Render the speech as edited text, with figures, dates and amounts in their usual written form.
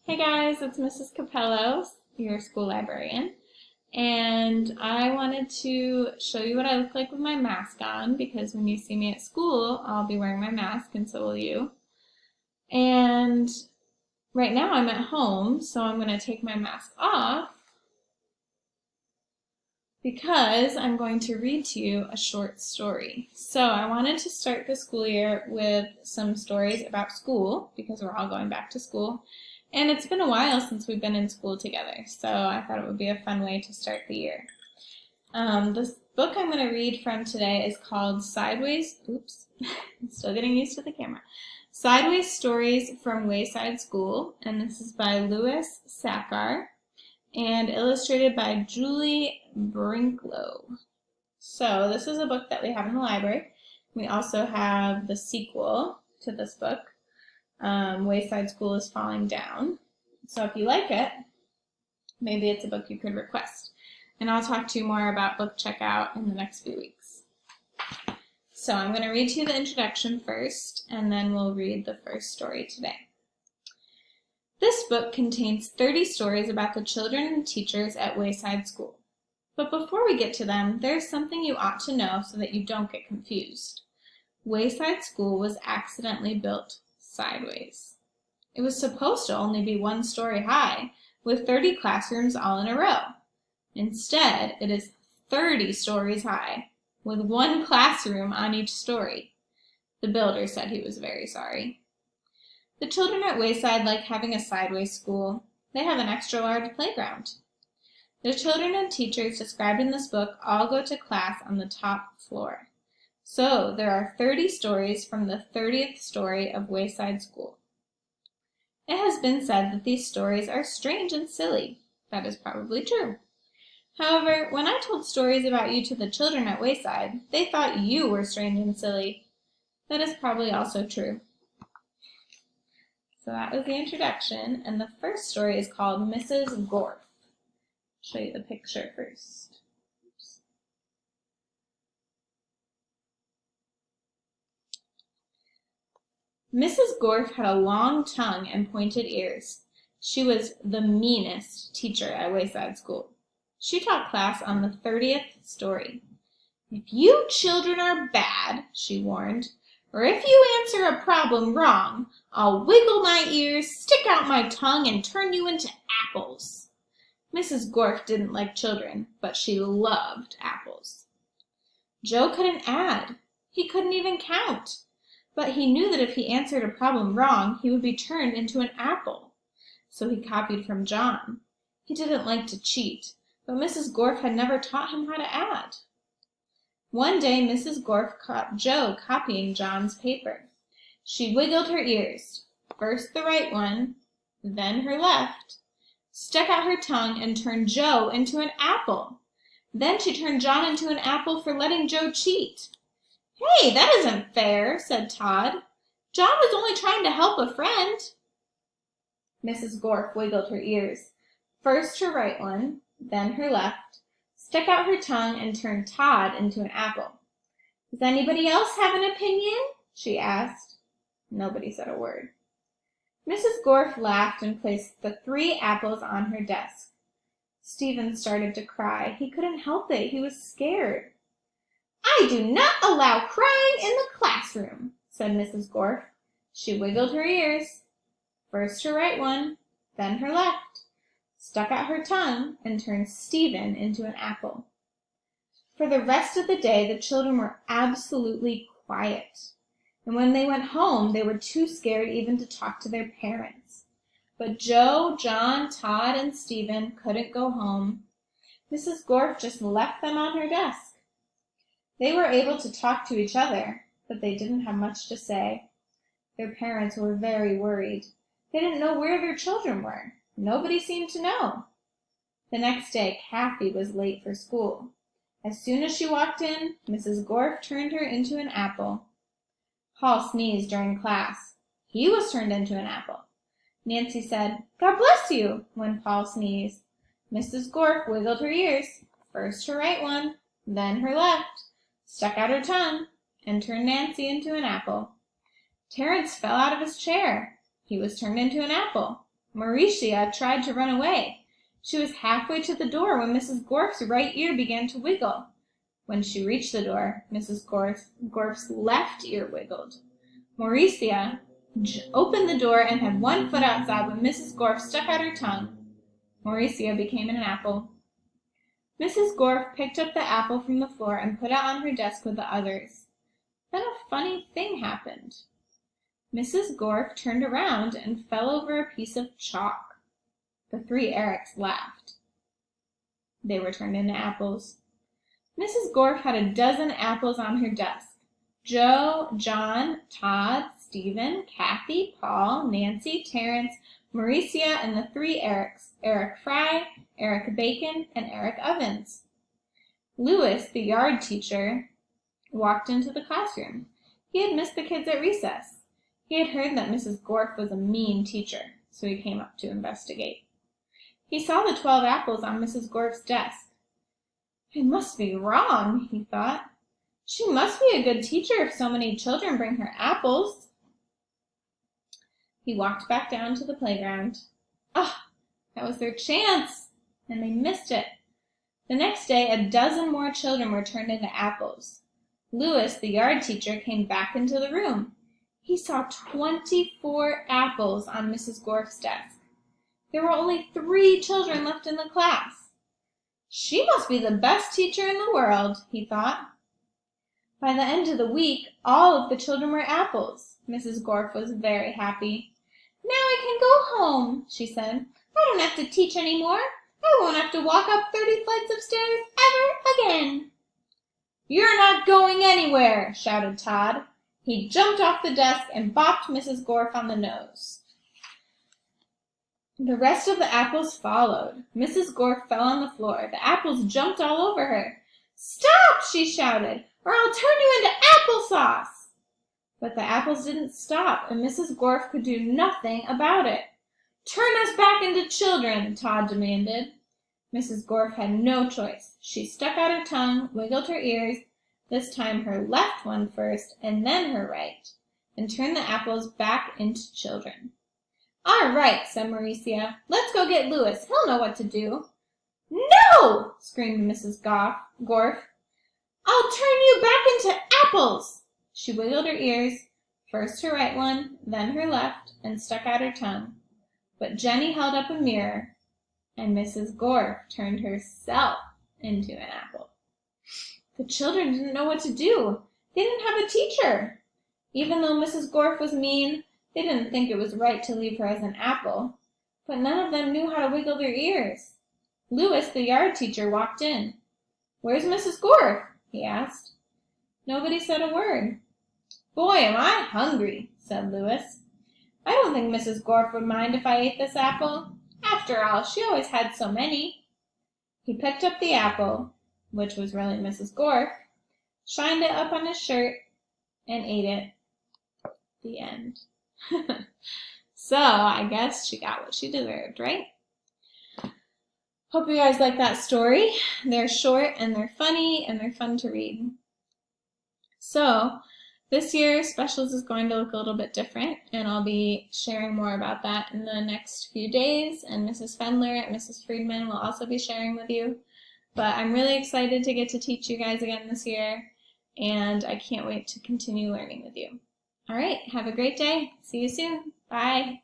Hey guys, it's Mrs. Capello, your school librarian, and I wanted to show you what I look like with my mask on because when you see me at school, I'll be wearing my mask and so will you. And right now I'm at home, so I'm going to take my mask off because I'm going to read to you a short story. So I wanted to start the school year with some stories about school because we're all going back to school. And it's been a while since we've been in school together, so I thought it would be a fun way to start the year. This book I'm going to read from today is called Sideways, I'm still getting used to the camera. Sideways Stories from Wayside School, and this is by Louis Sachar and illustrated by Julie Brinklow. So this is a book that we have in the library. We also have the sequel to this book. Wayside School is Falling Down. So if you like it, maybe it's a book you could request. And I'll talk to you more about book checkout in the next few weeks. So I'm going to read to you the introduction first, and then we'll read the first story today. This book contains 30 stories about the children and teachers at Wayside School. But before we get to them, there's something you ought to know so that you don't get confused. Wayside School was accidentally built sideways. It was supposed to only be 1 story high, with 30 classrooms all in a row. Instead, it is 30 stories high, with 1 classroom on each story. The builder said he was very sorry. The children at Wayside like having a sideways school. They have an extra large playground. The children and teachers described in this book all go to class on the top floor. So there are 30 stories from the 30th story of Wayside School. It has been said that these stories are strange and silly. That is probably true. However, when I told stories about you to the children at Wayside, they thought you were strange and silly. That is probably also true. So that was the introduction, and the first story is called Mrs. Gorf. I'll show you the picture first. Mrs. Gorf had a long tongue and pointed ears. She was the meanest teacher at Wayside School. She taught class on the 30th story. "If you children are bad," she warned, "or if you answer a problem wrong, I'll wiggle my ears, stick out my tongue, and turn you into apples." Mrs. Gorf didn't like children, but she loved apples. Joe couldn't add. He couldn't even count. But he knew that if he answered a problem wrong, he would be turned into an apple. So he copied from John. He didn't like to cheat, but Mrs. Gorf had never taught him how to add. One day, Mrs. Gorf caught Joe copying John's paper. She wiggled her ears, first the right one, then her left, stuck out her tongue, and turned Joe into an apple. Then she turned John into an apple for letting Joe cheat. "Hey, that isn't fair," said Todd. "John was only trying to help a friend." Mrs. Gorf wiggled her ears, first her right one, then her left, stuck out her tongue, and turned Todd into an apple. "Does anybody else have an opinion?" she asked. Nobody said a word. Mrs. Gorf laughed and placed the 3 apples on her desk. Stephen started to cry. He couldn't help it. He was scared. "I do not allow crying in the classroom," said Mrs. Gorf. She wiggled her ears, first her right one, then her left, stuck out her tongue, and turned Stephen into an apple. For the rest of the day, the children were absolutely quiet. And when they went home, they were too scared even to talk to their parents. But Joe, John, Todd, and Stephen couldn't go home. Mrs. Gorf just left them on her desk. They were able to talk to each other, but they didn't have much to say. Their parents were very worried. They didn't know where their children were. Nobody seemed to know. The next day, Kathy was late for school. As soon as she walked in, Mrs. Gorf turned her into an apple. Paul sneezed during class. He was turned into an apple. Nancy said, "God bless you," when Paul sneezed. Mrs. Gorf wiggled her ears, first her right one, then her left, stuck out her tongue, and turned Nancy into an apple. Terence fell out of his chair. He was turned into an apple. Mauricia tried to run away. She was halfway to the door when Mrs. Gorf's right ear began to wiggle. When she reached the door, Mrs. Gorf's left ear wiggled. Mauricia opened the door and had one foot outside when Mrs. Gorf stuck out her tongue. Mauricia became an apple. Mrs. Gorf picked up the apple from the floor and put it on her desk with the others. Then a funny thing happened. Mrs. Gorf turned around and fell over a piece of chalk. The three Erics laughed. They were turned into apples. Mrs. Gorf had a dozen apples on her desk. Joe, John, Todd, Stephen, Kathy, Paul, Nancy, Terrence, Mauricia, and the three Erics, Eric Fry, Eric Bacon, and Eric Ovens. Lewis, the yard teacher, walked into the classroom. He had missed the kids at recess. He had heard that Mrs. Gorf was a mean teacher, so he came up to investigate. He saw the 12 apples on Mrs. Gorf's desk. "It must be wrong," he thought. "She must be a good teacher if so many children bring her apples." He walked back down to the playground. Ah, that was their chance, and they missed it. The next day, a dozen more children were turned into apples. Lewis, the yard teacher, came back into the room. He saw 24 apples on Mrs. Gorf's desk. There were only 3 children left in the class. "She must be the best teacher in the world," he thought. By the end of the week, all of the children were apples. Mrs. Gorf was very happy. "Now I can go home," she said. "I don't have to teach any more. I won't have to walk up 30 flights of stairs ever again." "You're not going anywhere," shouted Todd. He jumped off the desk and bopped Mrs. Gorf on the nose. The rest of the apples followed. Mrs. Gorf fell on the floor. The apples jumped all over her. "Stop!" she shouted, "or I'll turn you into applesauce." But the apples didn't stop, and Mrs. Gorf could do nothing about it. "Turn us back into children," Todd demanded. Mrs. Gorf had no choice. She stuck out her tongue, wiggled her ears, this time her left one first and then her right, and turned the apples back into children. "All right," said Mauricia. "Let's go get Lewis. He'll know what to do." "No!" screamed Mrs. Gorf. "I'll turn you back into apples." She wiggled her ears, first her right one, then her left, and stuck out her tongue. But Jenny held up a mirror, and Mrs. Gorf turned herself into an apple. The children didn't know what to do. They didn't have a teacher. Even though Mrs. Gorf was mean, they didn't think it was right to leave her as an apple. But none of them knew how to wiggle their ears. Lewis, the yard teacher, walked in. "Where's Mrs. Gorf?" he asked. Nobody said a word. "Boy, am I hungry," said Lewis. "I don't think Mrs. Gorf would mind if I ate this apple. After all, she always had so many." He picked up the apple, which was really Mrs. Gorf, shined it up on his shirt, and ate it. The end. So, I guess she got what she deserved, right? Hope you guys like that story. They're short, and they're funny, and they're fun to read. So, this year, Specials is going to look a little bit different, and I'll be sharing more about that in the next few days, and Mrs. Fendler and Mrs. Friedman will also be sharing with you. But I'm really excited to get to teach you guys again this year, and I can't wait to continue learning with you. All right, have a great day. See you soon. Bye.